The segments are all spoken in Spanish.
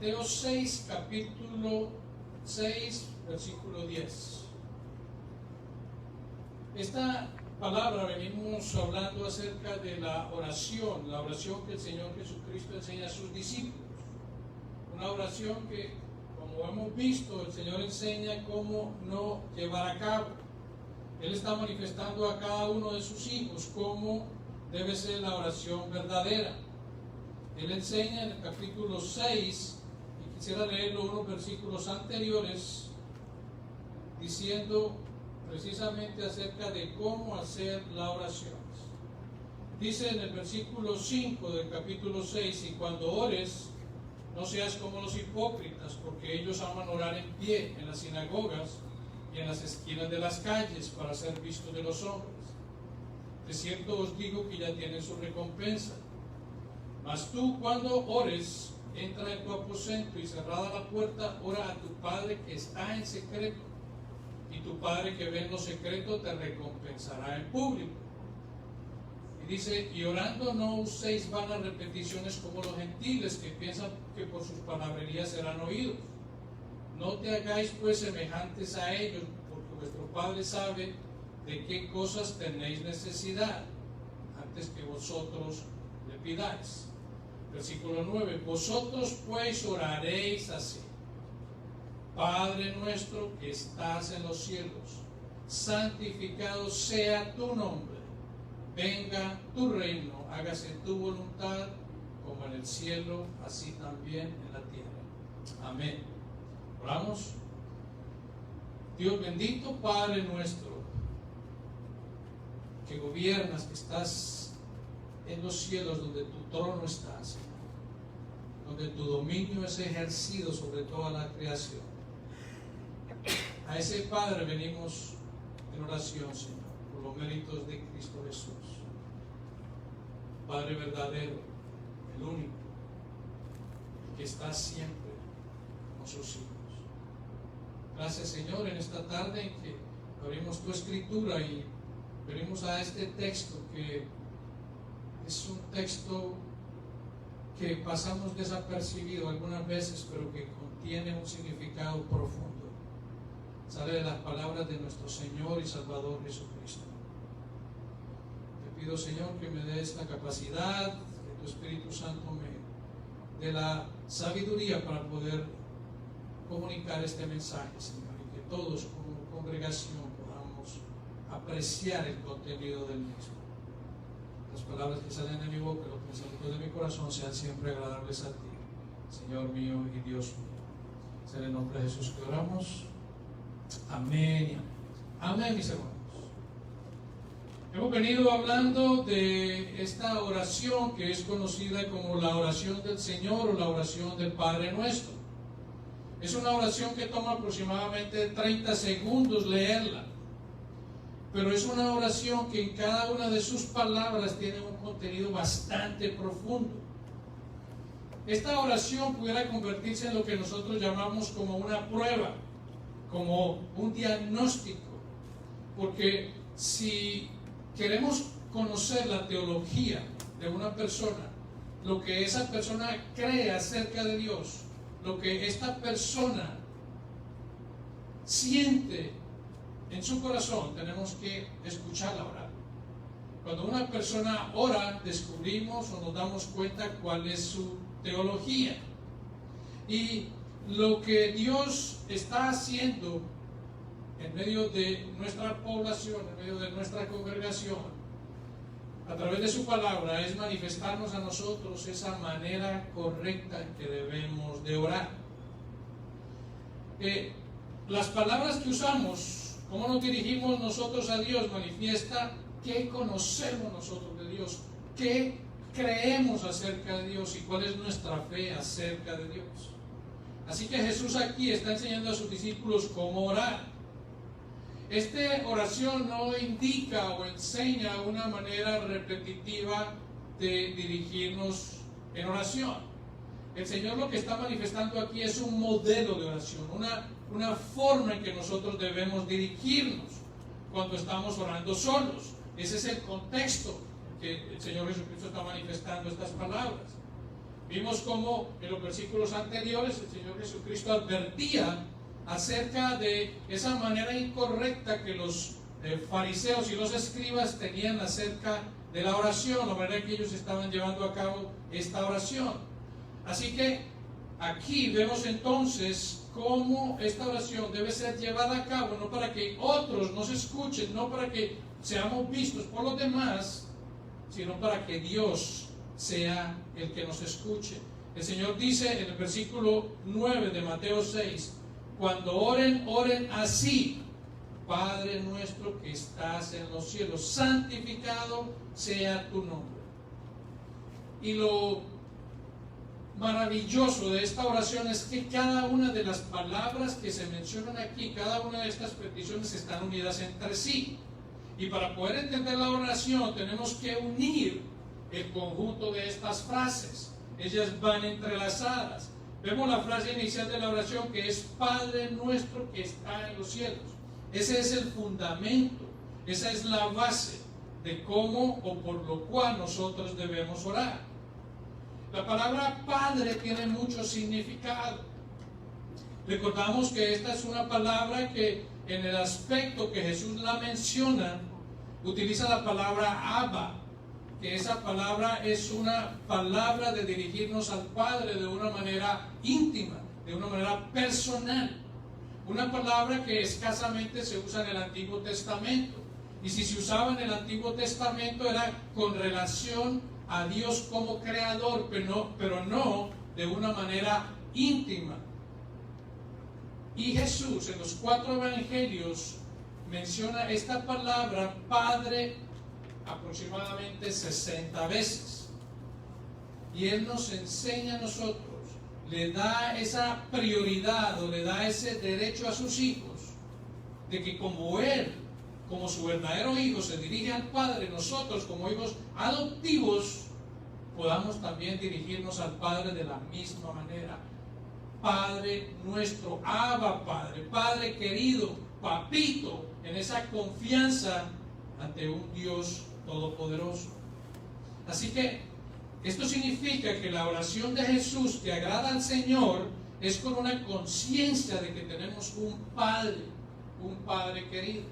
Mateo 6, capítulo 6, versículo 10. Esta palabra venimos hablando acerca de la oración que el Señor Jesucristo enseña a sus discípulos. Una oración que, como hemos visto, el Señor enseña cómo no llevar a cabo. Él está manifestando a cada uno de sus hijos cómo debe ser la oración verdadera. Él enseña en el capítulo 6, y quisiera leerlo unos versículos anteriores, diciendo precisamente acerca de cómo hacer la oración. Dice en el versículo 5 del capítulo 6, y cuando ores, no seas como los hipócritas, porque ellos aman orar en pie en las sinagogas y en las esquinas de las calles para ser vistos de los hombres. De cierto os digo que ya tienen su recompensa. Mas tú, cuando ores, entra en tu aposento y cerrada la puerta, ora a tu Padre que está en secreto, y tu Padre que ve en lo secreto te recompensará en público. Y dice, y orando no uséis vanas repeticiones como los gentiles, que piensan que por sus palabrerías serán oídos. No te hagáis pues semejantes a ellos, porque vuestro Padre sabe de qué cosas tenéis necesidad, antes que vosotros le pidáis. Versículo 9, vosotros pues oraréis así: Padre nuestro que estás en los cielos, santificado sea tu nombre, venga tu reino, hágase tu voluntad como en el cielo, así también en la tierra. Amén. Oramos. Dios bendito, Padre nuestro, que gobiernas, que estás en los cielos, donde tu trono está, Señor, donde tu dominio es ejercido sobre toda la creación. A ese Padre venimos en oración, Señor, por los méritos de Cristo Jesús. Padre verdadero, el único, que está siempre con sus hijos. Gracias, Señor, en esta tarde en que abrimos tu escritura y venimos a este texto que es un texto que pasamos desapercibido algunas veces, pero que contiene un significado profundo. Sale de las palabras de nuestro Señor y Salvador Jesucristo. Te pido, Señor, que me des la capacidad, que tu Espíritu Santo me dé la sabiduría para poder comunicar este mensaje, Señor, y que todos como congregación podamos apreciar el contenido del mismo. Las palabras que salen de mi boca, los pensamientos de mi corazón sean siempre agradables a ti, Señor mío y Dios mío. Es en el nombre de Jesús que oramos. Amén. Amén, mis hermanos. Hemos venido hablando de esta oración que es conocida como la oración del Señor o la oración del Padre Nuestro. Es una oración que toma aproximadamente 30 segundos leerla, pero es una oración que en cada una de sus palabras tiene un contenido bastante profundo. Esta oración pudiera convertirse en lo que nosotros llamamos como una prueba, como un diagnóstico, porque si queremos conocer la teología de una persona, lo que esa persona cree acerca de Dios, lo que esta persona siente en su corazón, tenemos que escucharla orar. Cuando una persona ora, descubrimos o nos damos cuenta cuál es su teología. Y lo que Dios está haciendo en medio de nuestra población, en medio de nuestra congregación, a través de su palabra, es manifestarnos a nosotros esa manera correcta en que debemos de orar. Las palabras que usamos, cómo nos dirigimos nosotros a Dios, manifiesta qué conocemos nosotros de Dios, qué creemos acerca de Dios y cuál es nuestra fe acerca de Dios. Así que Jesús aquí está enseñando a sus discípulos cómo orar. Esta oración no indica o enseña una manera repetitiva de dirigirnos en oración. El Señor lo que está manifestando aquí es un modelo de oración, una forma en que nosotros debemos dirigirnos cuando estamos orando solos. Ese es el contexto que el Señor Jesucristo está manifestando estas palabras. Vimos cómo en los versículos anteriores el Señor Jesucristo advertía acerca de esa manera incorrecta que los fariseos y los escribas tenían acerca de la oración, la manera que ellos estaban llevando a cabo esta oración. Así que aquí vemos entonces cómo esta oración debe ser llevada a cabo, no para que otros nos escuchen, no para que seamos vistos por los demás, sino para que Dios sea el que nos escuche. El Señor dice en el versículo 9 de Mateo 6, cuando oren, oren así: Padre nuestro que estás en los cielos, santificado sea tu nombre. Y lo maravilloso de esta oración es que cada una de las palabras que se mencionan aquí, cada una de estas peticiones están unidas entre sí. Y para poder entender la oración tenemos que unir el conjunto de estas frases. Ellas van entrelazadas. Vemos la frase inicial de la oración, que es Padre nuestro que está en los cielos. Ese es el fundamento, esa es la base de cómo o por lo cual nosotros debemos orar. La palabra Padre tiene mucho significado. Recordamos que esta es una palabra que en el aspecto que Jesús la menciona, utiliza la palabra Abba, que esa palabra es una palabra de dirigirnos al Padre de una manera íntima, de una manera personal. Una palabra que escasamente se usa en el Antiguo Testamento. Y si se usaba en el Antiguo Testamento era con relación a Dios como creador, pero no de una manera íntima. Y Jesús en los 4 evangelios menciona esta palabra Padre aproximadamente 60 veces. Y Él nos enseña a nosotros, le da esa prioridad o le da ese derecho a sus hijos, de que como Él, como su verdadero hijo, se dirige al Padre, nosotros como hijos adoptivos podamos también dirigirnos al Padre de la misma manera. Padre nuestro, Abba Padre, Padre querido, papito, en esa confianza ante un Dios todopoderoso. Así que esto significa que la oración de Jesús que agrada al Señor es con una conciencia de que tenemos un Padre querido.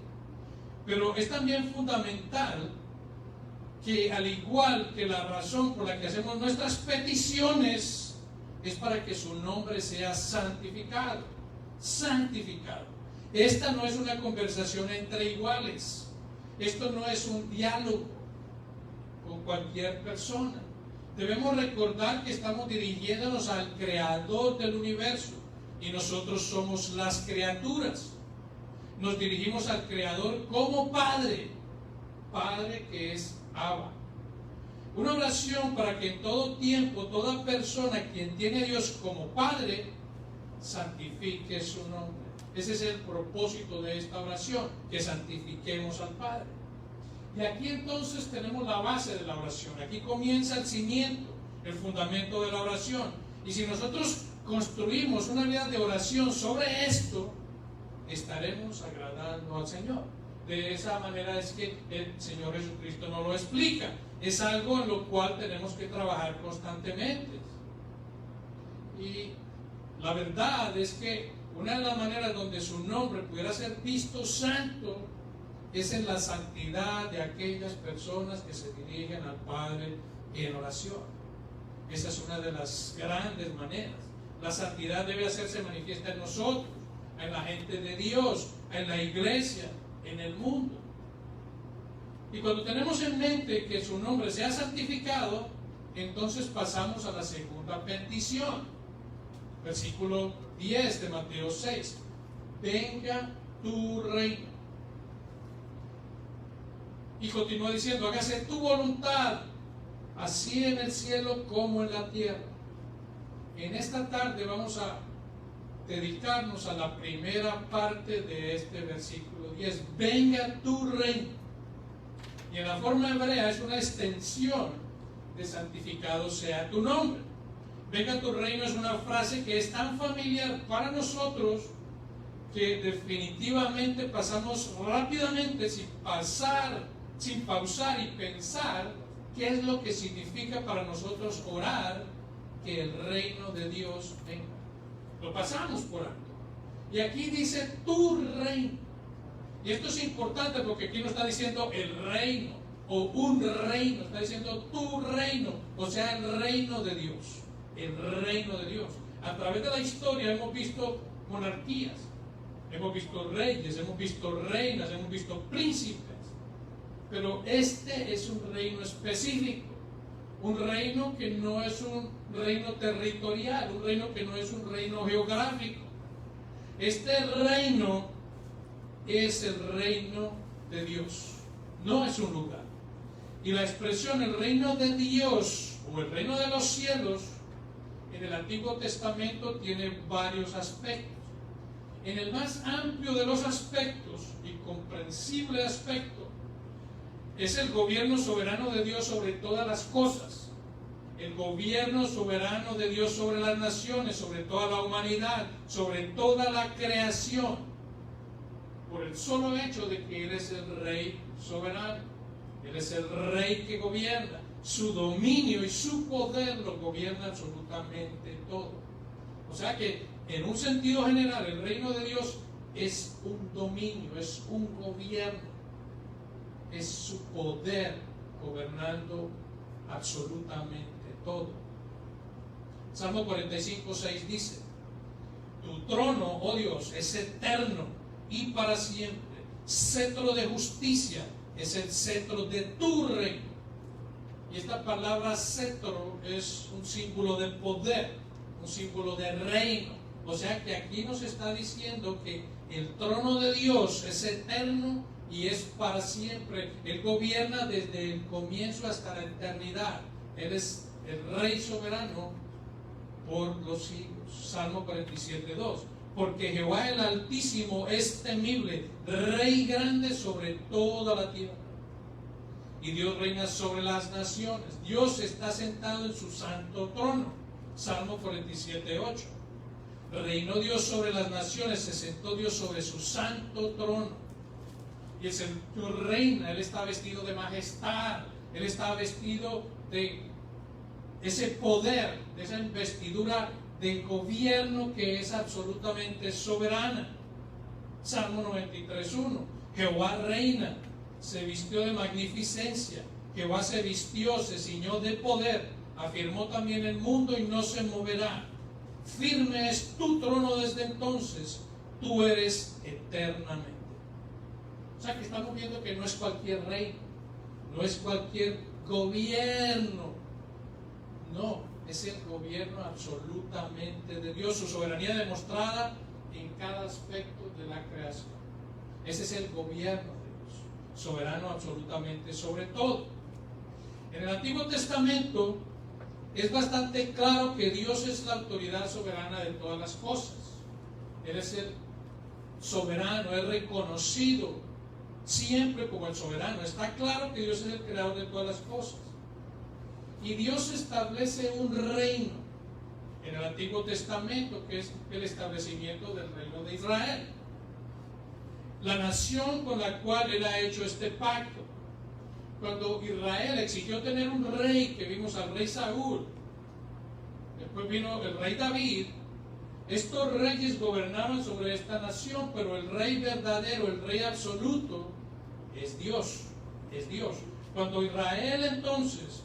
Pero es también fundamental que, al igual que la razón por la que hacemos nuestras peticiones, es para que su nombre sea santificado. Santificado. Esta no es una conversación entre iguales. Esto no es un diálogo con cualquier persona. Debemos recordar que estamos dirigiéndonos al Creador del universo y nosotros somos las criaturas. Nos dirigimos al Creador como Padre, Padre que es Abba. Una oración para que en todo tiempo toda persona quien tiene a Dios como Padre santifique su nombre. Ese es el propósito de esta oración, que santifiquemos al Padre. Y aquí entonces tenemos la base de la oración. Aquí comienza el cimiento, el fundamento de la oración. Y si nosotros construimos una vida de oración sobre esto, estaremos agradando al Señor. De esa manera es que el Señor Jesucristo nos lo explica. Es algo en lo cual tenemos que trabajar constantemente. Y la verdad es que una de las maneras donde su nombre pudiera ser visto santo es en la santidad de aquellas personas que se dirigen al Padre en oración. Esa es una de las grandes maneras. La santidad debe hacerse manifiesta en nosotros, en la gente de Dios, en la iglesia, en el mundo. Y cuando tenemos en mente que su nombre sea santificado, entonces pasamos a la segunda petición. Versículo 10 de Mateo 6. Venga tu reino. Y continúa diciendo, hágase tu voluntad, así en el cielo como en la tierra. En esta tarde vamos a dedicarnos a la primera parte de este versículo 10. Venga tu reino. Y en la forma hebrea es una extensión de santificado sea tu nombre. Venga tu reino es una frase que es tan familiar para nosotros que definitivamente pasamos rápidamente sin pausar y pensar qué es lo que significa para nosotros orar que el reino de Dios venga. Lo pasamos por alto. Y aquí dice tu reino. Y esto es importante porque aquí no está diciendo el reino o un reino, está diciendo tu reino, o sea, el reino de Dios. El reino de Dios. A través de la historia hemos visto monarquías, hemos visto reyes, hemos visto reinas, hemos visto príncipes. Pero este es un reino específico. Un reino que no es un reino territorial, un reino que no es un reino geográfico. Este reino es el reino de Dios, no es un lugar. Y la expresión el reino de Dios o el reino de los cielos en el Antiguo Testamento tiene varios aspectos. En el más amplio de los aspectos y comprensible aspecto es el gobierno soberano de Dios sobre todas las cosas. El gobierno soberano de Dios sobre las naciones, sobre toda la humanidad, sobre toda la creación, por el solo hecho de que Él es el Rey soberano. Él es el Rey que gobierna. Su dominio y su poder lo gobierna absolutamente todo. O sea que, en un sentido general, el reino de Dios es un dominio, es un gobierno, es su poder gobernando absolutamente todo. Salmo 45:6 dice: tu trono, oh Dios, es eterno y para siempre. Cetro de justicia es el cetro de tu reino. Y esta palabra cetro es un símbolo de poder, un símbolo de reino. O sea que aquí nos está diciendo que el trono de Dios es eterno y es para siempre. Él gobierna desde el comienzo hasta la eternidad. Él es el Rey soberano por los siglos. Salmo 47:2. Porque Jehová el Altísimo es temible, Rey grande sobre toda la tierra. Y Dios reina sobre las naciones. Dios está sentado en su santo trono. Salmo 47:8. Reinó Dios sobre las naciones, se sentó Dios sobre su santo trono. Y el Señor reina, Él está vestido de majestad, Él está vestido de ese poder, de esa investidura de gobierno que es absolutamente soberana. Salmo 93:1. Jehová reina, se vistió de magnificencia. Jehová se vistió, se ciñó de poder. Afirmó también el mundo y no se moverá. Firme es tu trono desde entonces, tú eres eternamente. O sea que estamos viendo que no es cualquier reino, no es cualquier gobierno, no, es el gobierno absolutamente de Dios, su soberanía demostrada en cada aspecto de la creación. Ese es el gobierno de Dios, soberano absolutamente sobre todo. En el Antiguo Testamento es bastante claro que Dios es la autoridad soberana de todas las cosas. Él es el soberano, es reconocido siempre como el soberano. Está claro que Dios es el creador de todas las cosas. Y Dios establece un reino en el Antiguo Testamento, que es el establecimiento del reino de Israel, la nación con la cual Él ha hecho este pacto. Cuando Israel exigió tener un rey, que vimos al rey Saúl, después vino el rey David, estos reyes gobernaban sobre esta nación, pero el rey verdadero, el rey absoluto, es Dios, es Dios. Cuando Israel entonces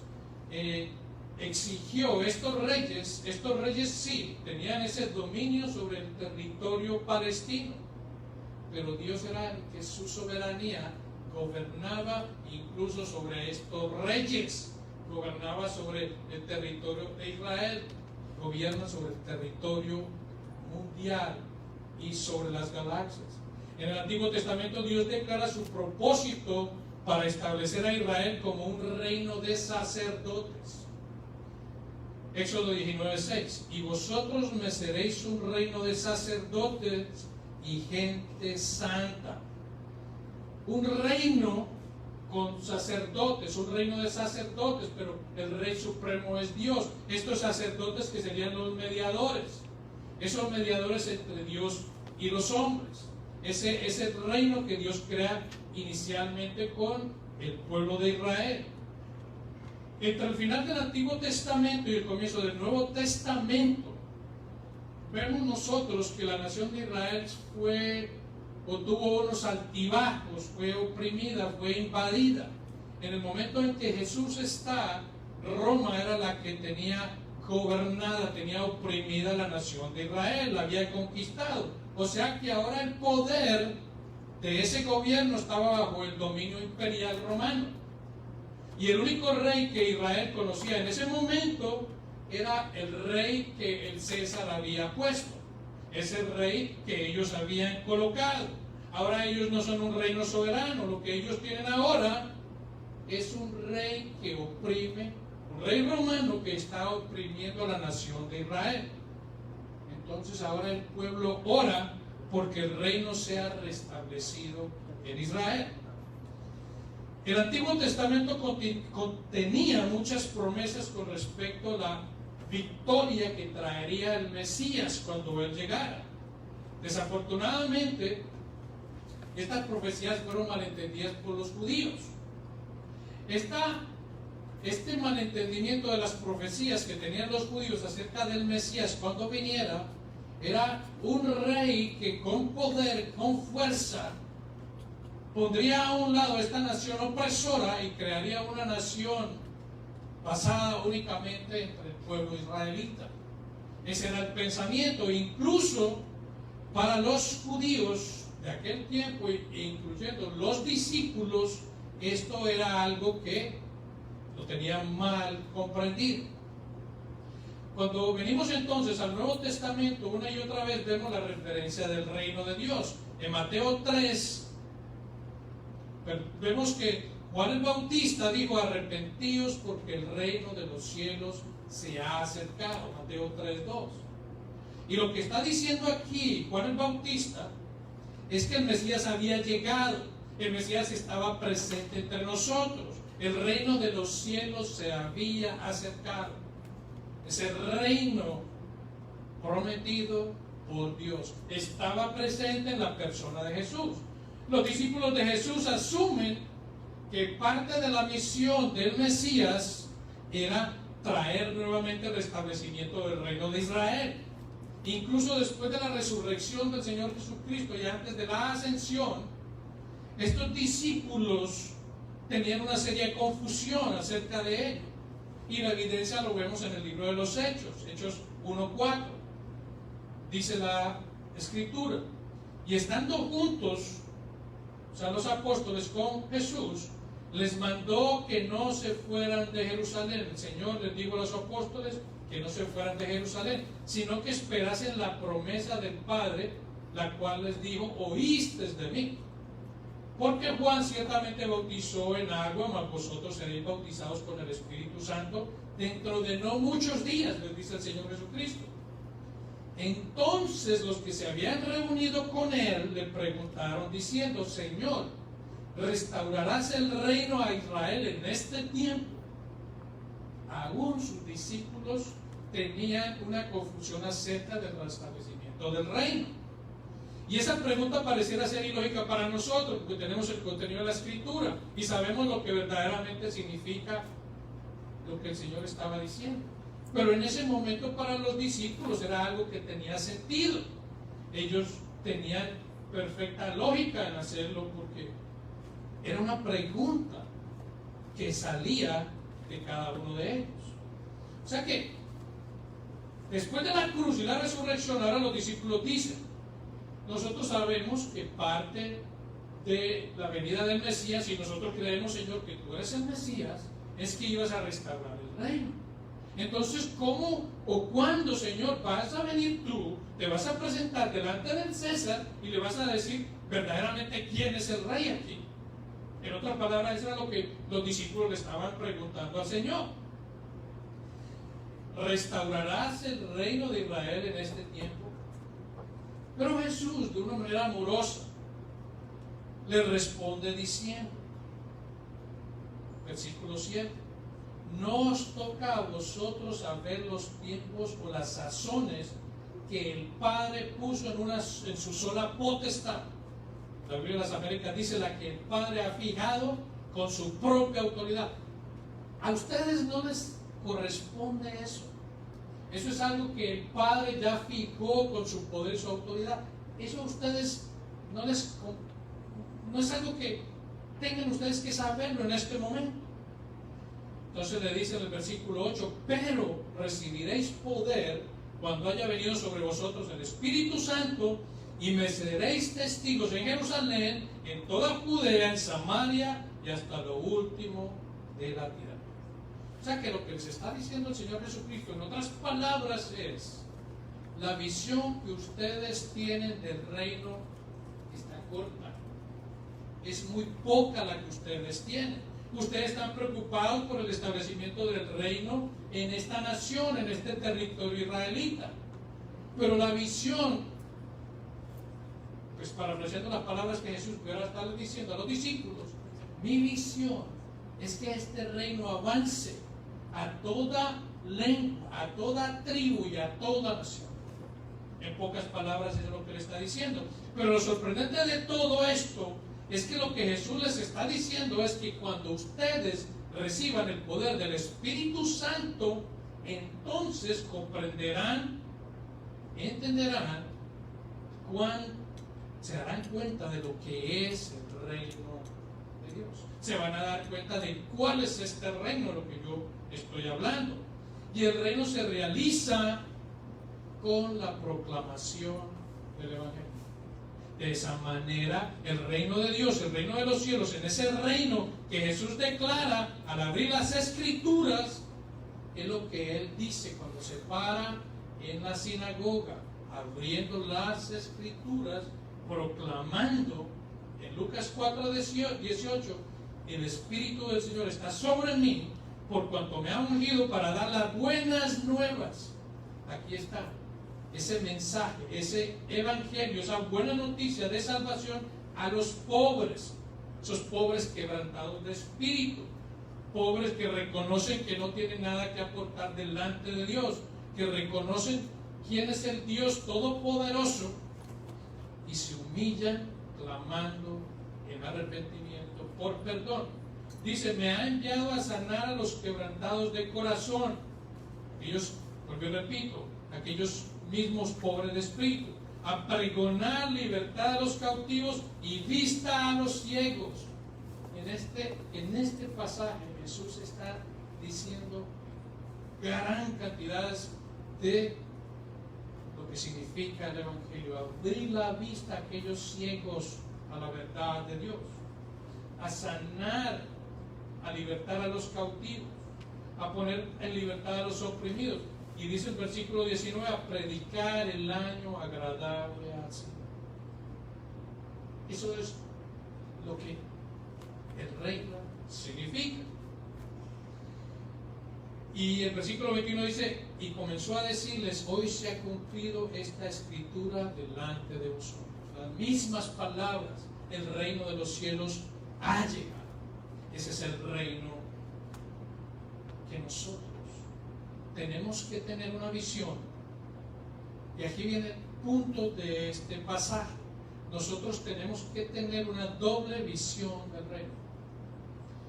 exigió estos reyes sí tenían ese dominio sobre el territorio palestino, pero Dios era el que su soberanía gobernaba incluso sobre estos reyes, gobernaba sobre el territorio de Israel, gobierna sobre el territorio mundial y sobre las galaxias. En el Antiguo Testamento Dios declara su propósito para establecer a Israel como un reino de sacerdotes. Éxodo 19:6. Y vosotros me seréis un reino de sacerdotes y gente santa. Un reino con sacerdotes, un reino de sacerdotes, pero el Rey Supremo es Dios. Estos sacerdotes que serían los mediadores, esos mediadores entre Dios y los hombres. Ese es el reino que Dios crea inicialmente con el pueblo de Israel. entre el final del Antiguo Testamento y el comienzo del Nuevo Testamento, vemos nosotros que la nación de Israel tuvo unos altibajos, fue oprimida, fue invadida. En el momento en que Jesús está, Roma era la que tenía gobernada, tenía oprimida la nación de Israel, la había conquistado. O sea que ahora el poder de ese gobierno estaba bajo el dominio imperial romano. Y el único rey que Israel conocía en ese momento era el rey que el César había puesto. Es el rey que ellos habían colocado. Ahora ellos no son un reino soberano, lo que ellos tienen ahora es un rey que oprime, un rey romano que está oprimiendo a la nación de Israel. Entonces ahora el pueblo ora porque el reino sea restablecido en Israel. El Antiguo Testamento contenía muchas promesas con respecto a la victoria que traería el Mesías cuando él llegara. Desafortunadamente, estas profecías fueron malentendidas por los judíos. Este malentendimiento de las profecías que tenían los judíos acerca del Mesías cuando viniera, era un rey que con poder, con fuerza, pondría a un lado esta nación opresora y crearía una nación basada únicamente entre el pueblo israelita. Ese era el pensamiento. Incluso para los judíos de aquel tiempo, incluyendo los discípulos, esto era algo que lo tenían mal comprendido. Cuando venimos entonces al Nuevo Testamento, una y otra vez vemos la referencia del reino de Dios. En Mateo 3, vemos que Juan el Bautista dijo: arrepentíos porque el reino de los cielos se ha acercado. Mateo 3:2. Y lo que está diciendo aquí Juan el Bautista es que el Mesías había llegado, el Mesías estaba presente entre nosotros, el reino de los cielos se había acercado. Ese reino prometido por Dios estaba presente en la persona de Jesús. Los discípulos de Jesús asumen que parte de la misión del Mesías era traer nuevamente el restablecimiento del reino de Israel. Incluso después de la resurrección del Señor Jesucristo y antes de la ascensión, estos discípulos tenían una seria confusión acerca de ello. Y la evidencia lo vemos en el libro de los Hechos, Hechos 1:4. Dice la Escritura: y estando juntos, o sea, los apóstoles con Jesús, les mandó que no se fueran de Jerusalén. El Señor les dijo a los apóstoles que no se fueran de Jerusalén, sino que esperasen la promesa del Padre, la cual les dijo: oístes de mí. Porque Juan ciertamente bautizó en agua, mas vosotros seréis bautizados con el Espíritu Santo dentro de no muchos días, les dice el Señor Jesucristo. Entonces los que se habían reunido con él le preguntaron diciendo: Señor, ¿restaurarás el reino a Israel en este tiempo? Aún sus discípulos tenían una confusión acerca del restablecimiento del reino. Y esa pregunta pareciera ser ilógica para nosotros, porque tenemos el contenido de la Escritura y sabemos lo que verdaderamente significa lo que el Señor estaba diciendo. Pero en ese momento para los discípulos era algo que tenía sentido. Ellos tenían perfecta lógica en hacerlo, porque era una pregunta que salía de cada uno de ellos. O sea que después de la cruz y la resurrección, ahora los discípulos dicen: nosotros sabemos que parte de la venida del Mesías, y nosotros creemos, Señor, que tú eres el Mesías, es que ibas a restaurar el reino. Entonces, ¿cómo o cuándo, Señor, vas a venir tú, te vas a presentar delante del César y le vas a decir verdaderamente quién es el rey aquí? En otras palabras, eso era lo que los discípulos le estaban preguntando al Señor. ¿Restaurarás el reino de Israel en este tiempo? Pero Jesús, de una manera amorosa, le responde diciendo, versículo 7: no os toca a vosotros saber los tiempos o las sazones que el Padre puso en su sola potestad. La Biblia de las Américas dice: la que el Padre ha fijado con su propia autoridad. A ustedes no les corresponde eso. Eso es algo que el Padre ya fijó con su poder y su autoridad. Eso a ustedes no es algo que tengan ustedes que saberlo en este momento. Entonces le dice en el versículo 8: pero recibiréis poder cuando haya venido sobre vosotros el Espíritu Santo, y me seréis testigos en Jerusalén, en toda Judea, en Samaria y hasta lo último de la tierra. O sea que lo que les está diciendo el Señor Jesucristo, en otras palabras, es: la visión que ustedes tienen del reino está corta. Es muy poca la que ustedes tienen. Ustedes están preocupados por el establecimiento del reino en esta nación, en este territorio israelita. Pero la visión, pues parafraseando las palabras que Jesús hubiera estado diciendo a los discípulos, mi visión es que este reino avance a toda lengua, a toda tribu y a toda nación. En pocas palabras es lo que le está diciendo. Pero lo sorprendente de todo esto es que lo que Jesús les está diciendo es que cuando ustedes reciban el poder del Espíritu Santo, entonces comprenderán, entenderán, se darán cuenta de lo que es el reino de Dios. Se van a dar cuenta de cuál es este reino, lo que yo estoy hablando. Y el reino se realiza con la proclamación del Evangelio. De esa manera, el reino de Dios, el reino de los cielos, en ese reino que Jesús declara al abrir las Escrituras, es lo que Él dice cuando se para en la sinagoga, abriendo las Escrituras, proclamando en Lucas 4:18: el Espíritu del Señor está sobre mí, por cuanto me ha ungido para dar las buenas nuevas. Aquí está ese mensaje, ese evangelio, esa buena noticia de salvación a los pobres, esos pobres quebrantados de espíritu, pobres que reconocen que no tienen nada que aportar delante de Dios, que reconocen quién es el Dios Todopoderoso y se humillan clamando en arrepentimiento por perdón. Dice: me ha enviado a sanar a los quebrantados de corazón. Ellos, porque repito, aquellos mismos pobres de espíritu, a pregonar libertad a los cautivos y vista a los ciegos. En este pasaje Jesús está diciendo gran cantidades de lo que significa el Evangelio: abrir la vista a aquellos ciegos a la verdad de Dios, a sanar, a libertar a los cautivos, a poner en libertad a los oprimidos. Y dice el versículo 19: a predicar el año agradable al Señor. Eso es lo que el reino significa. Y el versículo 21 dice: y comenzó a decirles: hoy se ha cumplido esta escritura delante de vosotros. Las mismas palabras: el reino de los cielos ha llegado. Ese es el reino que nosotros tenemos que tener una visión. Y aquí viene el punto de este pasaje. Nosotros tenemos que tener una doble visión del reino.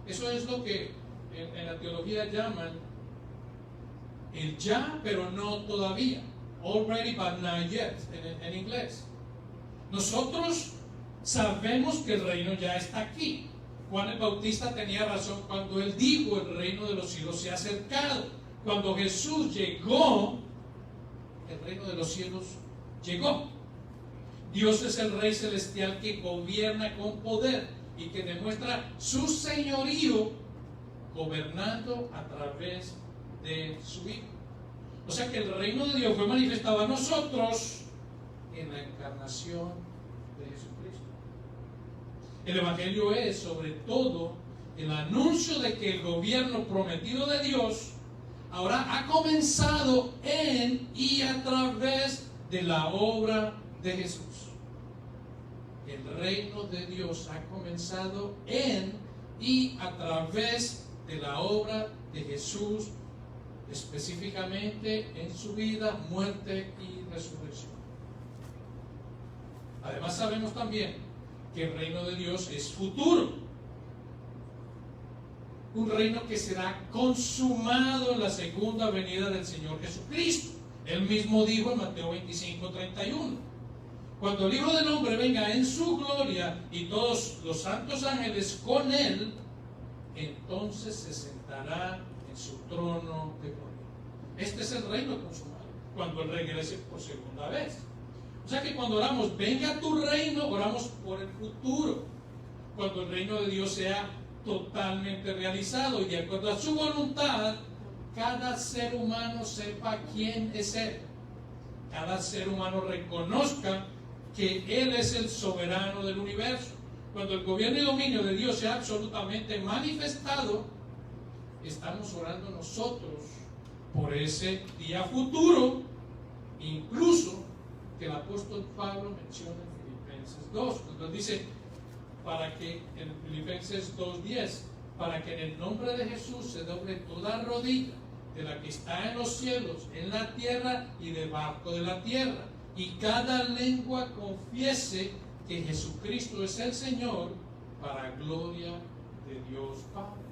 Eso es lo que en la teología llaman el ya, pero no todavía. Already but not yet, en inglés. Nosotros sabemos que el reino ya está aquí. Juan el Bautista tenía razón cuando él dijo: el reino de los cielos se ha acercado. Cuando Jesús llegó, el reino de los cielos llegó. Dios es el Rey celestial que gobierna con poder y que demuestra su señorío gobernando a través de su Hijo. O sea que el reino de Dios fue manifestado a nosotros en la encarnación de Jesucristo. El Evangelio es sobre todo el anuncio de que el gobierno prometido de Dios ahora ha comenzado en y a través de la obra de Jesús. El reino de Dios ha comenzado en y a través de la obra de Jesús, específicamente en su vida, muerte y resurrección. Además sabemos también que el reino de Dios es futuro. un reino que será consumado en la segunda venida del Señor Jesucristo. Él mismo dijo en Mateo 25:31: cuando el Hijo del Hombre venga en su gloria y todos los santos ángeles con él, entonces se sentará en su trono de gloria. Este es el reino consumado, cuando Él regrese por segunda vez. O sea que cuando oramos, venga tu reino, oramos por el futuro, cuando el reino de Dios sea totalmente realizado y de acuerdo a su voluntad, cada ser humano sepa quién es Él. Cada ser humano reconozca que Él es el soberano del universo. Cuando el gobierno y dominio de Dios sea absolutamente manifestado, estamos orando nosotros por ese día futuro, incluso que el apóstol Pablo menciona en Filipenses 2, cuando dice, para que en Filipenses 2:10, para que en el nombre de Jesús se doble toda rodilla de la que está en los cielos, en la tierra y debajo de la tierra, y cada lengua confiese que Jesucristo es el Señor, para gloria de Dios Padre.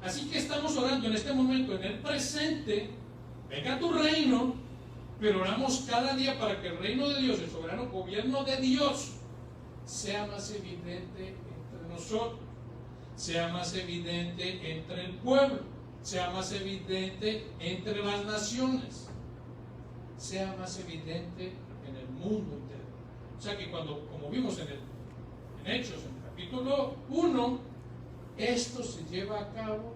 Así que estamos orando en este momento, en el presente, venga tu reino, pero oramos cada día para que el reino de Dios, el soberano gobierno de Dios, sea más evidente entre nosotros, sea más evidente entre el pueblo, sea más evidente entre las naciones, sea más evidente en el mundo entero. O sea que cuando, como vimos en Hechos, en el capítulo 1, esto se lleva a cabo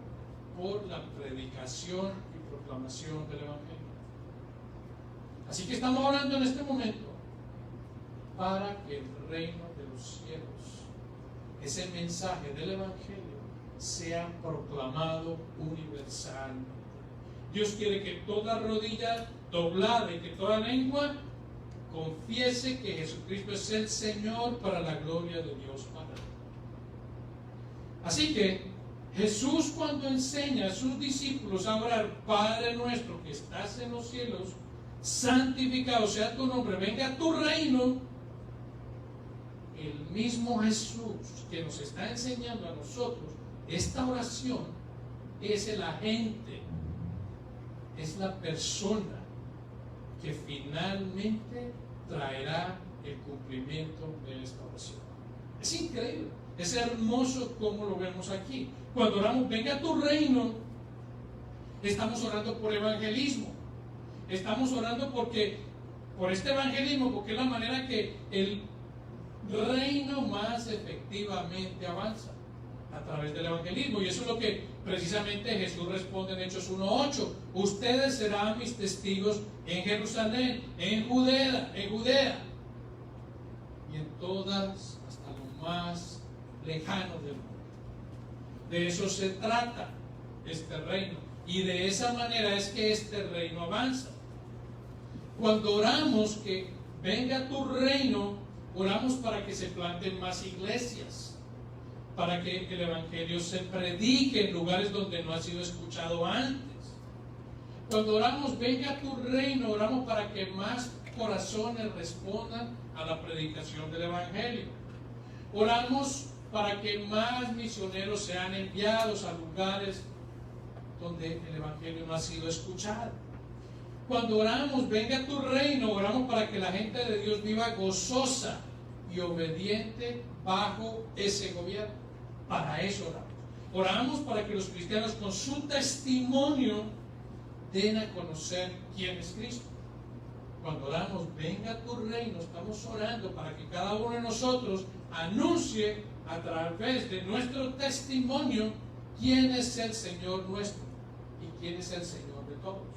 por la predicación y proclamación del Evangelio. Así que estamos orando en este momento para que el reino de los cielos, ese mensaje del Evangelio, sea proclamado universalmente. Dios quiere que toda rodilla doblada y que toda lengua confiese que Jesucristo es el Señor, para la gloria de Dios Padre. Así que Jesús, cuando enseña a sus discípulos a orar, Padre nuestro que estás en los cielos, santificado sea tu nombre, venga tu reino, el mismo Jesús que nos está enseñando a nosotros esta oración es el agente, es la persona que finalmente traerá el cumplimiento de esta oración. Es increíble, es hermoso como lo vemos aquí. Cuando oramos, venga tu reino, estamos orando por evangelismo. Estamos orando por este evangelismo, porque es la manera que el reino más efectivamente avanza, a través del evangelismo. Y eso es lo que precisamente Jesús responde en Hechos 1:8: ustedes serán mis testigos en Jerusalén, en Judea y en todas, hasta lo más lejano del mundo. De eso se trata este reino, y de esa manera es que este reino avanza. Cuando oramos que venga tu reino, oramos para que se planten más iglesias, para que el evangelio se predique en lugares donde no ha sido escuchado antes. Cuando oramos venga tu reino, oramos para que más corazones respondan a la predicación del evangelio. Oramos para que más misioneros sean enviados a lugares donde el evangelio no ha sido escuchado. Cuando oramos venga tu reino, oramos para que la gente de Dios viva gozosa y obediente bajo ese gobierno. Para eso oramos. Oramos para que los cristianos con su testimonio den a conocer quién es Cristo. Cuando oramos venga tu reino, estamos orando para que cada uno de nosotros anuncie a través de nuestro testimonio quién es el Señor nuestro y quién es el Señor de todos.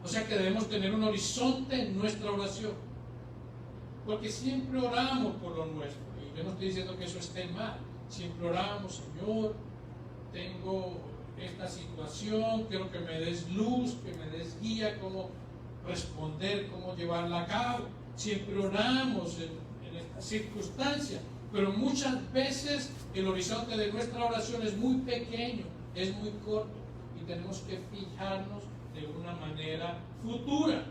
O sea que debemos tener un horizonte en nuestra oración, porque siempre oramos por lo nuestro. Y yo no estoy diciendo que eso esté mal. Siempre oramos: Señor, tengo esta situación, quiero que me des luz, que me des guía, cómo responder, cómo llevarla a cabo. Siempre oramos en estas circunstancias, pero muchas veces el horizonte de nuestra oración es muy pequeño, es muy corto, y tenemos que fijarnos de una manera futura.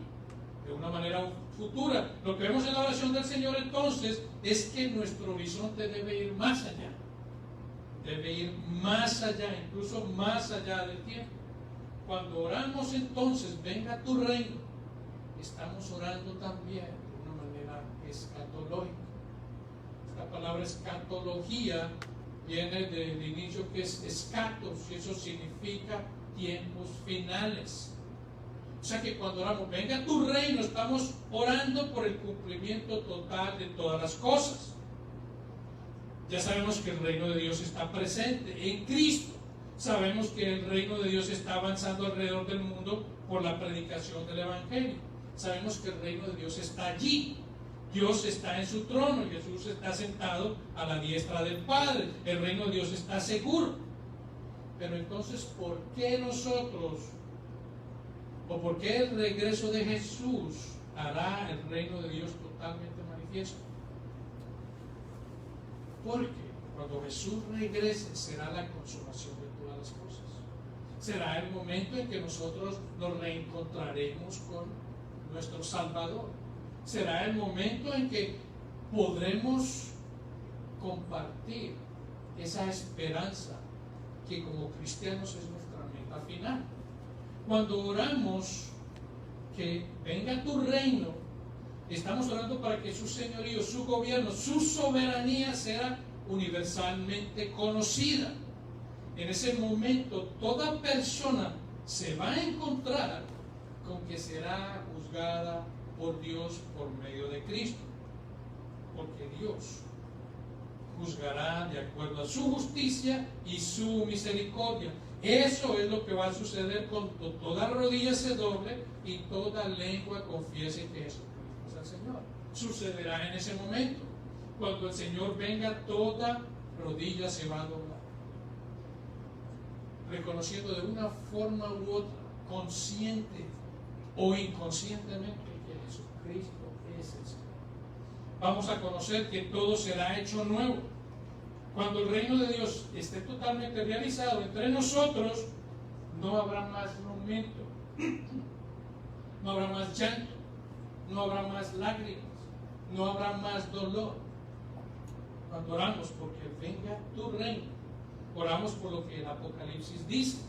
Lo que vemos en la oración del Señor entonces es que nuestro horizonte debe ir más allá. debe ir más allá, incluso más allá del tiempo. Cuando oramos entonces, venga tu reino, estamos orando también de una manera escatológica. Esta palabra escatología viene del inicio que es escatos, y eso significa tiempos finales. O sea que cuando oramos, venga tu reino, estamos orando por el cumplimiento total de todas las cosas. Ya sabemos que el reino de Dios está presente en Cristo. Sabemos que el reino de Dios está avanzando alrededor del mundo por la predicación del Evangelio. Sabemos que el reino de Dios está allí. Dios está en su trono, Jesús está sentado a la diestra del Padre. El reino de Dios está seguro. Pero entonces, ¿por qué nosotros, o por qué el regreso de Jesús hará el reino de Dios totalmente manifiesto? Porque cuando Jesús regrese será la consumación de todas las cosas. Será el momento en que nosotros nos reencontraremos con nuestro Salvador. Será el momento en que podremos compartir esa esperanza que como cristianos es nuestra meta final. Cuando oramos que venga tu reino, estamos orando para que su señorío, su gobierno, su soberanía sea universalmente conocida. En ese momento toda persona se va a encontrar con que será juzgada por Dios por medio de Cristo, porque Dios juzgará de acuerdo a su justicia y su misericordia. Eso es lo que va a suceder cuando toda rodilla se doble y toda lengua confiese que Jesucristo es el Señor. Sucederá en ese momento. Cuando el Señor venga, toda rodilla se va a doblar, reconociendo de una forma u otra, consciente o inconscientemente, que Jesucristo es el Señor. Vamos a conocer que todo será hecho nuevo. Cuando el reino de Dios esté totalmente realizado entre nosotros, no habrá más lamento, no habrá más llanto, no habrá más lágrimas, no habrá más dolor. Cuando oramos porque venga tu reino, oramos por lo que el Apocalipsis dice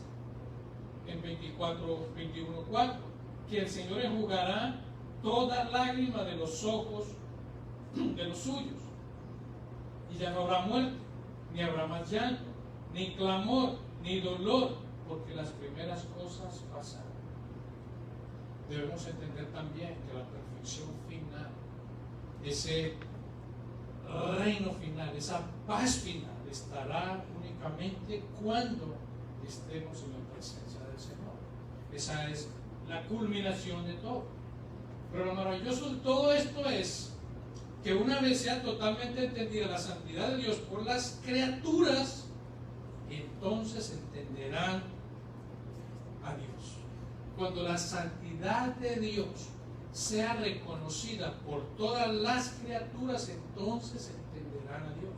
en 21:4, que el Señor enjugará toda lágrima de los ojos de los suyos, y ya no habrá muerte, ni habrá más llanto, ni clamor, ni dolor, porque las primeras cosas pasaron. Debemos entender también que la perfección final, ese reino final, esa paz final, estará únicamente cuando estemos en la presencia del Señor. Esa es la culminación de todo. Pero lo maravilloso de todo esto es que una vez sea totalmente entendida la santidad de Dios por las criaturas, entonces entenderán a Dios. Cuando la santidad de Dios sea reconocida por todas las criaturas, entonces entenderán a Dios.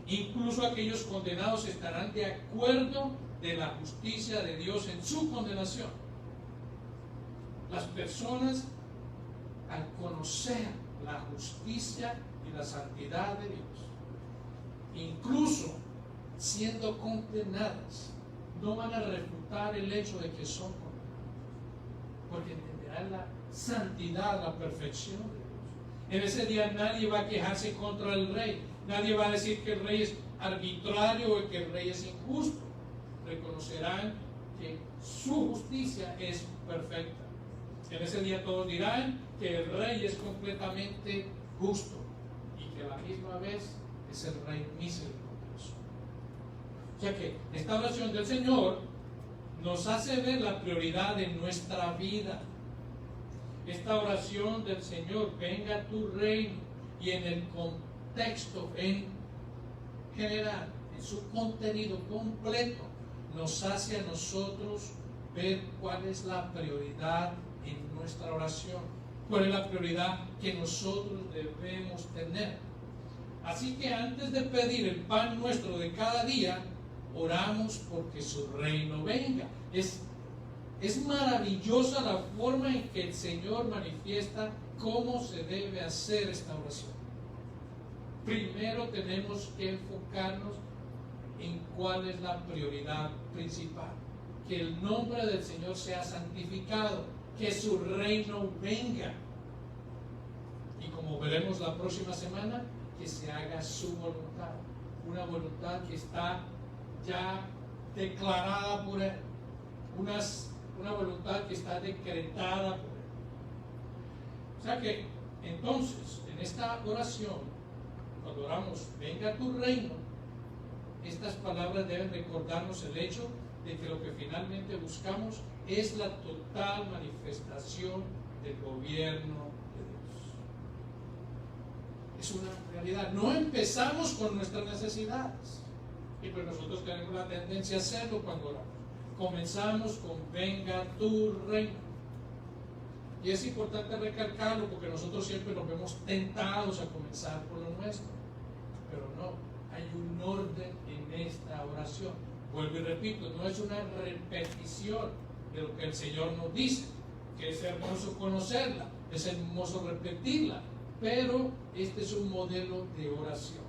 Incluso aquellos condenados estarán de acuerdo de la justicia de Dios en su condenación. Las personas, al conocer la justicia y la santidad de Dios, incluso siendo condenadas, no van a refutar el hecho de que son condenadas, porque entenderán la santidad, la perfección de Dios. En ese día nadie va a quejarse contra el rey, nadie va a decir que el rey es arbitrario o que el rey es injusto. Reconocerán que su justicia es perfecta. En ese día todos dirán que el rey es completamente justo y que a la misma vez es el rey misericordioso. O sea que esta oración del Señor nos hace ver la prioridad de nuestra vida. Esta oración del Señor, venga tu reino, y en el contexto en general, en su contenido completo, nos hace a nosotros ver cuál es la prioridad en nuestra oración, cuál es la prioridad que nosotros debemos tener. Así que antes de pedir el pan nuestro de cada día, oramos porque su reino venga. Es maravillosa la forma en que el Señor manifiesta cómo se debe hacer esta oración. Primero tenemos que enfocarnos en cuál es la prioridad principal. Que el nombre del Señor sea santificado, que su reino venga. Y como veremos la próxima semana, que se haga su voluntad. Una voluntad que está ya declarada por Él. Una voluntad que está decretada por Él. O sea que, entonces, en esta oración, cuando oramos, venga tu reino, estas palabras deben recordarnos el hecho de que lo que finalmente buscamos es la total manifestación del gobierno de Dios. Es una realidad. No empezamos con nuestras necesidades. Y pues nosotros tenemos la tendencia a hacerlo cuando oramos. Comenzamos con venga tu reino. Y es importante recalcarlo porque nosotros siempre nos vemos tentados a comenzar por lo nuestro. Pero no, hay un orden en esta oración. Vuelvo y repito, no es una repetición de lo que el Señor nos dice, que es hermoso conocerla, es hermoso repetirla, pero este es un modelo de oración.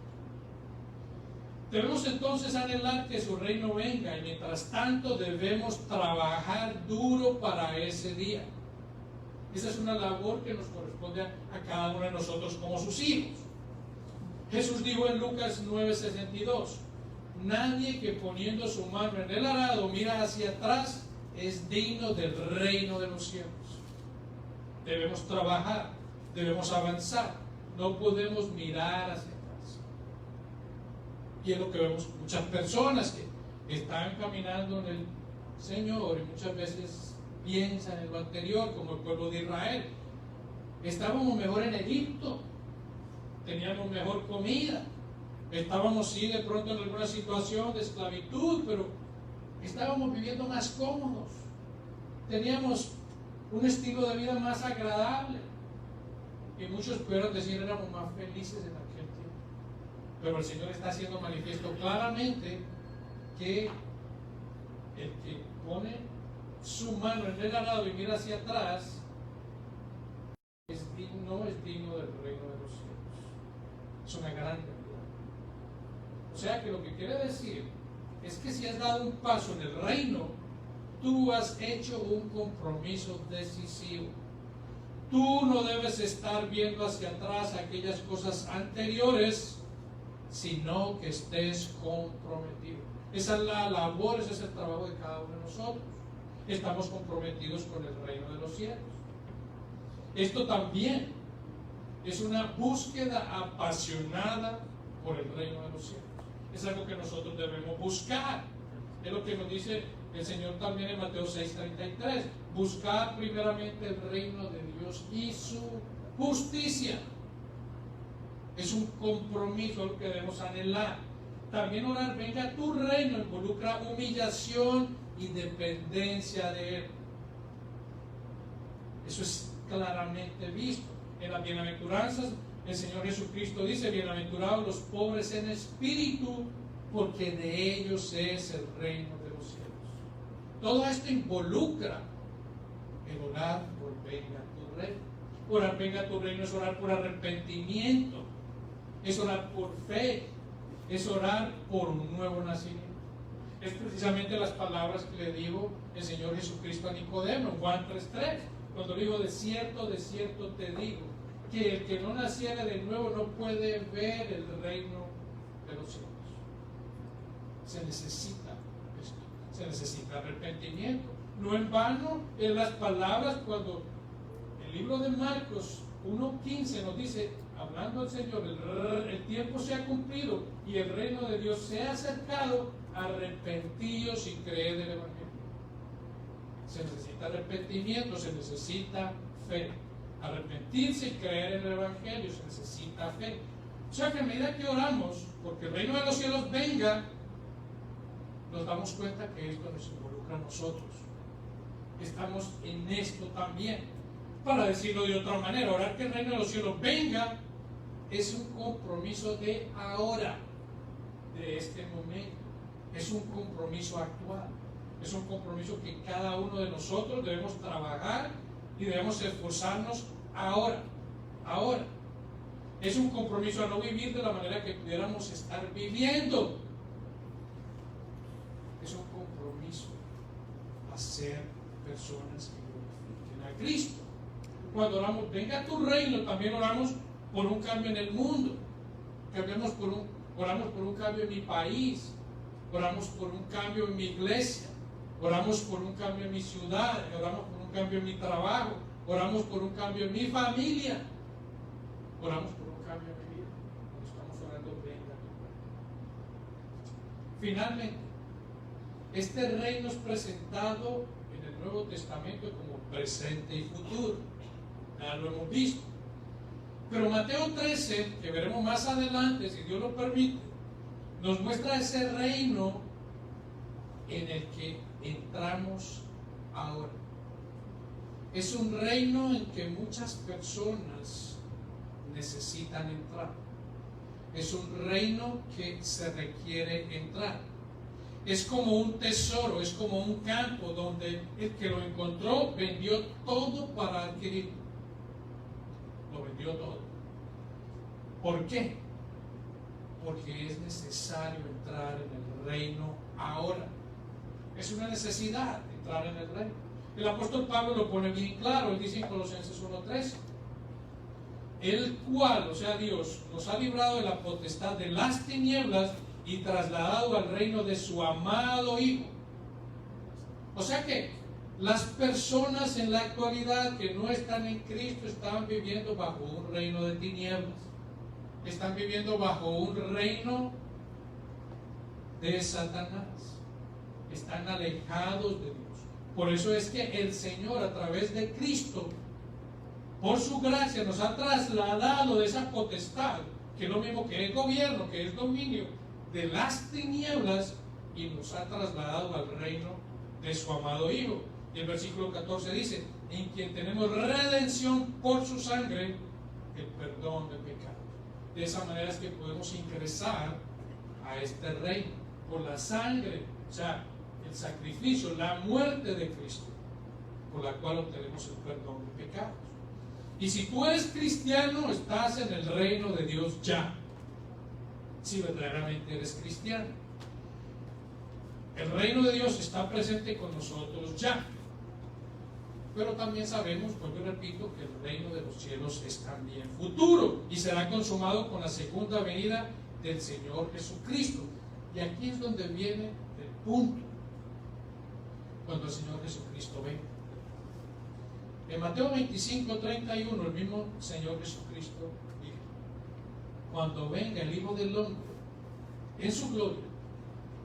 Debemos entonces anhelar que su reino venga y mientras tanto debemos trabajar duro para ese día. Esa es una labor que nos corresponde a cada uno de nosotros como sus hijos. Jesús dijo en Lucas 9:62, nadie que poniendo su mano en el arado mira hacia atrás es digno del reino de los cielos. Debemos trabajar, debemos avanzar, no podemos mirar hacia atrás. Y es lo que vemos muchas personas que están caminando en el Señor y muchas veces piensan en lo anterior, como el pueblo de Israel. Estábamos mejor en Egipto, teníamos mejor comida, estábamos sí de pronto en alguna situación de esclavitud, pero estábamos viviendo más cómodos, teníamos un estilo de vida más agradable, y muchos pudieron decir éramos más felices en aquel tiempo. Pero el Señor está haciendo manifiesto claramente que el que pone su mano en el arado y mira hacia atrás no es digno del reino de los cielos. Es una gran realidad. O sea que lo que quiere decir es que si has dado un paso en el reino, tú has hecho un compromiso decisivo. Tú no debes estar viendo hacia atrás aquellas cosas anteriores, sino que estés comprometido. Esa es la labor, ese es el trabajo de cada uno de nosotros. Estamos comprometidos con el reino de los cielos. Esto también es una búsqueda apasionada por el reino de los cielos. Es algo que nosotros debemos buscar. Es lo que nos dice el Señor también en Mateo 6:33. Buscar primeramente el reino de Dios y su justicia. Es un compromiso lo que debemos anhelar. También orar, venga tu reino, involucra humillación y dependencia de Él. Eso es claramente visto. En las bienaventuranzas, el Señor Jesucristo dice, bienaventurados los pobres en espíritu, porque de ellos es el reino de los cielos. Todo esto involucra el orar por venga tu reino. Orar venga tu reino es orar por arrepentimiento, es orar por fe, es orar por un nuevo nacimiento. Es precisamente las palabras que le dijo el Señor Jesucristo a Nicodemo en Juan 3:3, cuando dijo, de cierto te digo, que el que no naciera de nuevo no puede ver el reino de los cielos. Se necesita esto, se necesita arrepentimiento. No en vano en las palabras cuando el libro de Marcos 1:15 nos dice, hablando al Señor, el tiempo se ha cumplido y el reino de Dios se ha acercado, arrepentíos y creed el Evangelio. Se necesita arrepentimiento, se necesita fe. Arrepentirse y creer en el Evangelio, se necesita fe. O sea que a medida que oramos, porque el reino de los cielos venga, nos damos cuenta que esto nos involucra a nosotros. Estamos en esto también. Para decirlo de otra manera, orar que el reino de los cielos venga es un compromiso de ahora, de este momento. Es un compromiso actual. Es un compromiso que cada uno de nosotros debemos trabajar y debemos esforzarnos ahora. Ahora. Es un compromiso a no vivir de la manera que pudiéramos estar viviendo. ser personas que glorifiquen a Cristo. Cuando oramos, venga tu reino, también oramos por un cambio en el mundo. Oramos por un cambio en mi país, oramos por un cambio en mi iglesia, oramos por un cambio en mi ciudad, oramos por un cambio en mi trabajo, oramos por un cambio en mi familia, oramos por un cambio en mi vida. Cuando estamos orando, venga tu reino. Finalmente, este reino es presentado en el Nuevo Testamento como presente y futuro. Ya lo hemos visto. Pero Mateo 13, que veremos más adelante, si Dios lo permite, nos muestra ese reino en el que entramos ahora. Es un reino en que muchas personas necesitan entrar. Es un reino que se requiere entrar. Es como un tesoro, es como un campo donde el que lo encontró vendió todo para adquirirlo. Lo vendió todo. ¿Por qué? Porque es necesario entrar en el reino ahora. Es una necesidad entrar en el reino. El apóstol Pablo lo pone bien claro. Él dice en Colosenses 1:13: el cual, o sea Dios, nos ha librado de la potestad de las tinieblas y trasladado al reino de su amado Hijo. O sea que las personas en la actualidad que no están en Cristo están viviendo bajo un reino de tinieblas. Están viviendo bajo un reino de Satanás. Están alejados de Dios. Por eso es que el Señor, a través de Cristo, por su gracia, nos ha trasladado de esa potestad, que es lo mismo que es gobierno, que es dominio, de las tinieblas, y nos ha trasladado al reino de su amado Hijo. Y el versículo 14 dice: en quien tenemos redención por su sangre, el perdón de pecados. De esa manera es que podemos ingresar a este reino por la sangre, o sea, el sacrificio, la muerte de Cristo, por la cual obtenemos el perdón de pecados. Y si tú eres cristiano, estás en el reino de Dios ya, si verdaderamente eres cristiano. El reino de Dios está presente con nosotros ya. Pero también sabemos, vuelvo y repito, que el reino de los cielos es también futuro y será consumado con la segunda venida del Señor Jesucristo. Y aquí es donde viene el punto, cuando el Señor Jesucristo venga. En Mateo 25:31, el mismo Señor Jesucristo dijo: cuando venga el Hijo del Hombre en su gloria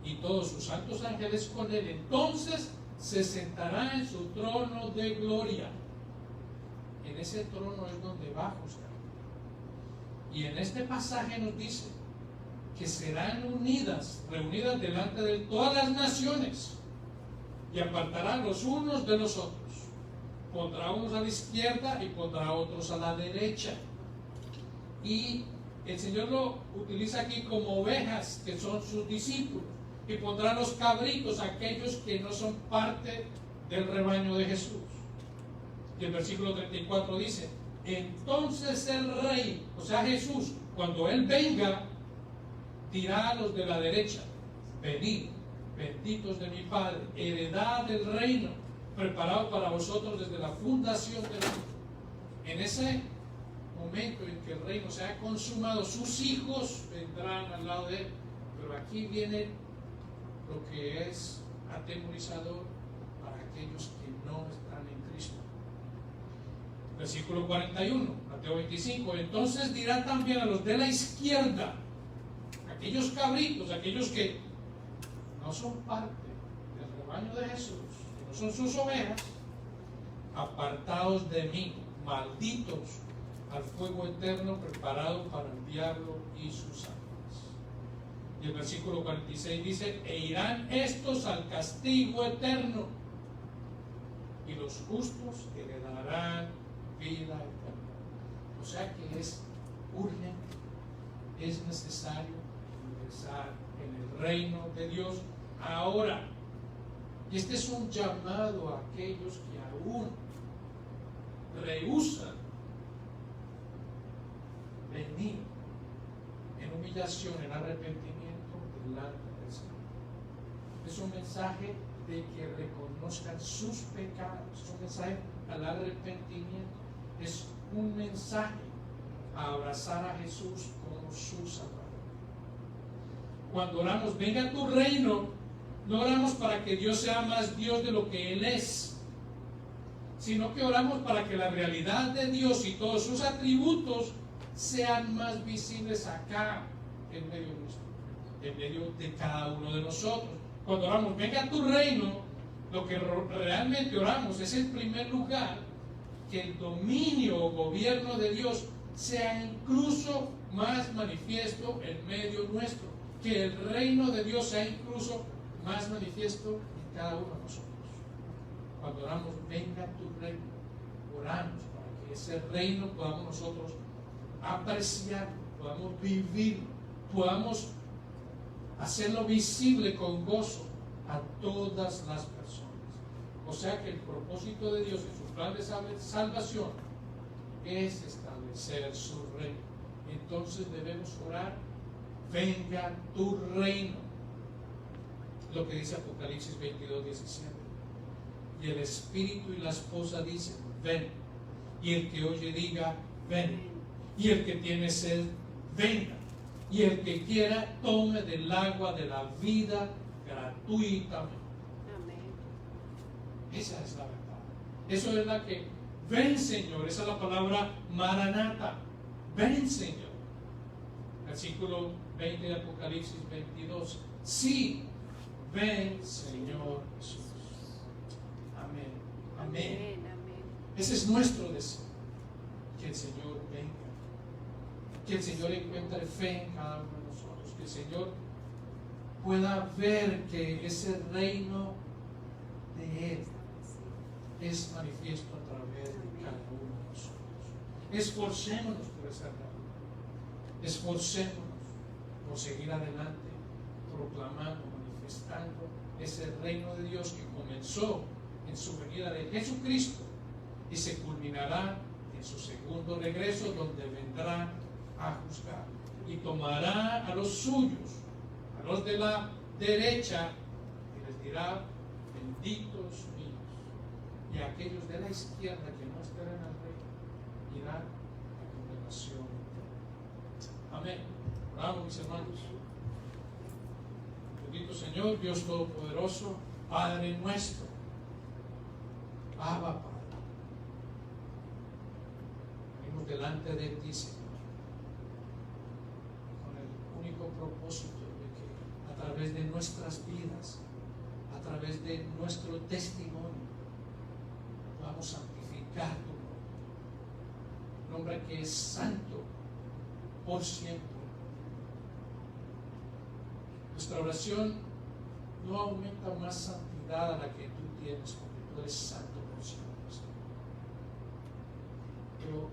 y todos sus santos ángeles con él, entonces se sentará en su trono de gloria. En ese trono es donde va a juzgar. Y en este pasaje nos dice que serán reunidas delante de él todas las naciones, y apartará los unos de los otros. Pondrá unos a la izquierda y pondrá otros a la derecha. Y el Señor lo utiliza aquí como ovejas, que son sus discípulos. Y pondrá los cabritos, aquellos que no son parte del rebaño de Jesús. Y el versículo 34 dice: entonces el Rey, o sea Jesús, cuando Él venga, dirá a los de la derecha: venid, benditos de mi Padre, heredad del reino, preparado para vosotros desde la fundación del mundo. En ese momento en que el reino se ha consumado, sus hijos vendrán al lado de Él. Pero aquí viene lo que es atemorizador para aquellos que no están en Cristo. Versículo 41, Mateo 25: entonces dirá también a los de la izquierda, aquellos cabritos, aquellos que no son parte del rebaño de Jesús, que no son sus ovejas: apartaos de mí, malditos, al fuego eterno preparado para el diablo y sus ángeles. Y el versículo 46 dice: e irán estos al castigo eterno, y los justos heredarán vida eterna. O sea que es urgente, es necesario ingresar en el reino de Dios ahora. Y este es un llamado a aquellos que aún rehúsan venir en humillación, en arrepentimiento delante del Señor. Es un mensaje de que reconozcan sus pecados. Es un mensaje al arrepentimiento. Es un mensaje a abrazar a Jesús como su Salvador. Cuando oramos, venga tu reino, no oramos para que Dios sea más Dios de lo que Él es, sino que oramos para que la realidad de Dios y todos sus atributos sean más visibles acá, en medio nuestro, en medio de cada uno de nosotros. Cuando oramos, venga tu reino, lo que realmente oramos es, en primer lugar, que el dominio o gobierno de Dios sea incluso más manifiesto en medio nuestro, que el reino de Dios sea incluso más manifiesto en cada uno de nosotros. Cuando oramos, venga tu reino, oramos para que ese reino podamos nosotros apreciar, podamos vivir, podamos hacerlo visible con gozo a todas las personas. O sea que el propósito de Dios en su plan de salvación es establecer su reino. Entonces debemos orar, venga tu reino. Lo que dice Apocalipsis 22:17. Y el Espíritu y la esposa dicen, ven. Y el que oye diga, ven. Y el que tiene sed, venga. Y el que quiera, tome del agua de la vida gratuitamente. Amén. Esa es la verdad. Eso es la que, ven Señor, esa es la palabra Maranata. Ven Señor. Versículo 20 de Apocalipsis 22. Sí, ven Señor Jesús. Amén. Amén. Amén, amén. Ese es nuestro deseo. Que el Señor venga. Que el Señor encuentre fe en cada uno de nosotros. Que el Señor pueda ver que ese reino de Él es manifiesto a través de cada uno de nosotros. Esforcémonos por esa realidad. Esforcémonos por seguir adelante, proclamando, manifestando ese reino de Dios que comenzó en su venida de Jesucristo y se culminará en su segundo regreso, donde vendrá a juzgar y tomará a los suyos, a los de la derecha, y les dirá, benditos míos, y a aquellos de la izquierda que no esperen al rey irán a condenación. Amén. Oramos, mis hermanos. Bendito Señor, Dios Todopoderoso, Padre nuestro, Abba Padre, venimos delante de ti, Señor, con el único propósito de que a través de nuestras vidas, a través de nuestro testimonio, podamos santificar tu nombre que es santo por siempre. Nuestra oración no aumenta más santidad a la que tú tienes, porque tú eres santo por siempre, Señor. Pero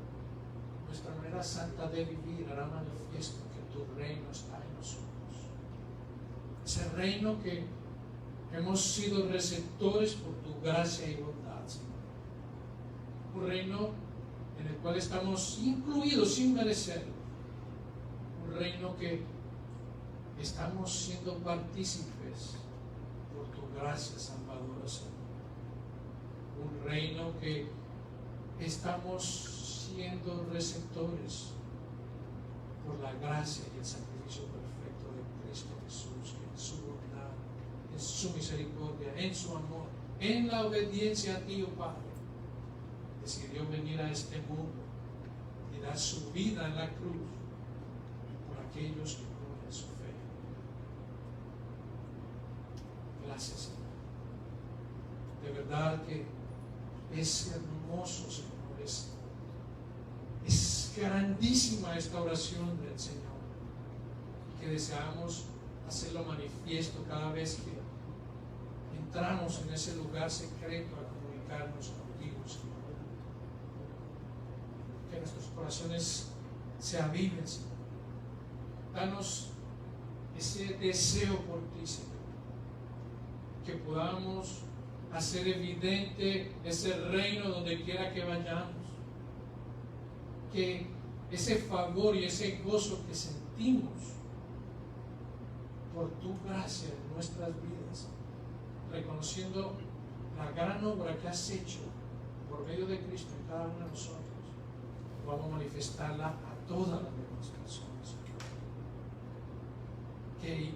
nuestra manera santa de vivir hará manifiesto que tu reino está en nosotros. Ese reino que hemos sido receptores por tu gracia y bondad, Señor. Un reino en el cual estamos incluidos sin merecerlo. Un reino que estamos siendo partícipes por tu gracia salvadora, Señor. Un reino que estamos siendo receptores por la gracia y el sacrificio perfecto de Cristo Jesús, que en su bondad, en su misericordia, en su amor, en la obediencia a ti, oh Padre, decidió venir a este mundo y dar su vida en la cruz por aquellos que ponen su fe. Gracias, Señor. De verdad que es hermoso, Señor. Es grandísima esta oración del Señor, que deseamos hacerlo manifiesto cada vez que entramos en ese lugar secreto a comunicarnos contigo, Señor. Que nuestros corazones se aviven, Señor. Danos ese deseo por ti, Señor. Que podamos hacer evidente ese reino donde quiera que vayamos. Que ese favor y ese gozo que sentimos por tu gracia en nuestras vidas reconociendo la gran obra que has hecho por medio de Cristo en cada uno de nosotros, vamos a manifestarla a todas las demás personas. Que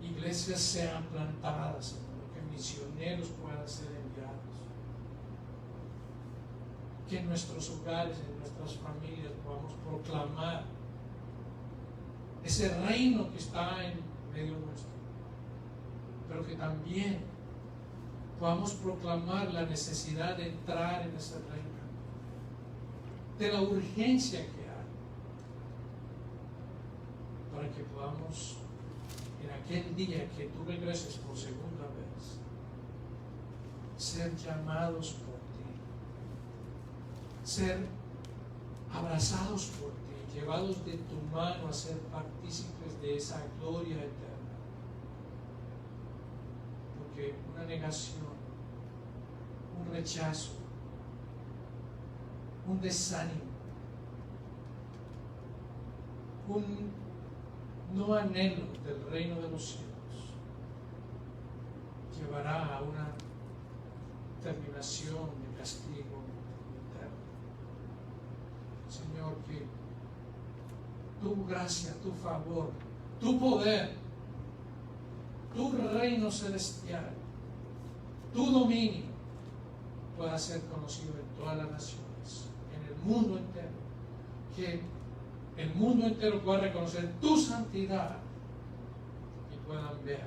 iglesias sean plantadas, Señor, que misioneros puedan ser enviados, que en nuestros hogares, en nuestras familias podamos proclamar ese reino que está en medio nuestro, pero que también podamos proclamar la necesidad de entrar en ese reino, de la urgencia que hay, para que podamos en aquel día que tú regreses por segunda vez ser llamados por ti, ser abrazados por ti, llevados de tu mano a ser partícipes de esa gloria eterna. Porque una negación, un rechazo, un desánimo, un no anhelo del reino de los cielos llevará a una terminación de castigo eterno. Señor, que tu gracia, tu favor, tu poder, tu reino celestial, tu dominio pueda ser conocido en todas las naciones, en el mundo entero, que el mundo entero pueda reconocer tu santidad y puedan ver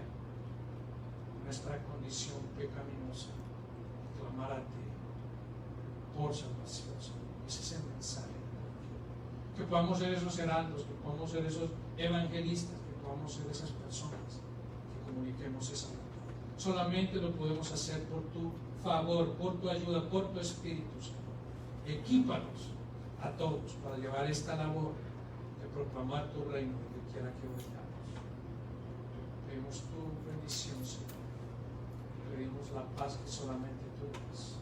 nuestra condición pecaminosa y clamar a ti por salvación. Ese es el mensaje. Que podamos ser esos heraldos, que podamos ser esos evangelistas, que podamos ser esas personas que comuniquemos esa verdad. Solamente lo podemos hacer por tu favor, por tu ayuda, por tu Espíritu, Señor. Equípanos a todos para llevar esta labor de proclamar tu reino donde quiera que vayamos. Pedimos tu bendición, Señor. Pedimos la paz que solamente tú das,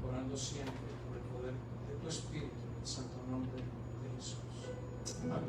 orando siempre por el poder de tu Espíritu en el santo nombre de Jesús. Amén.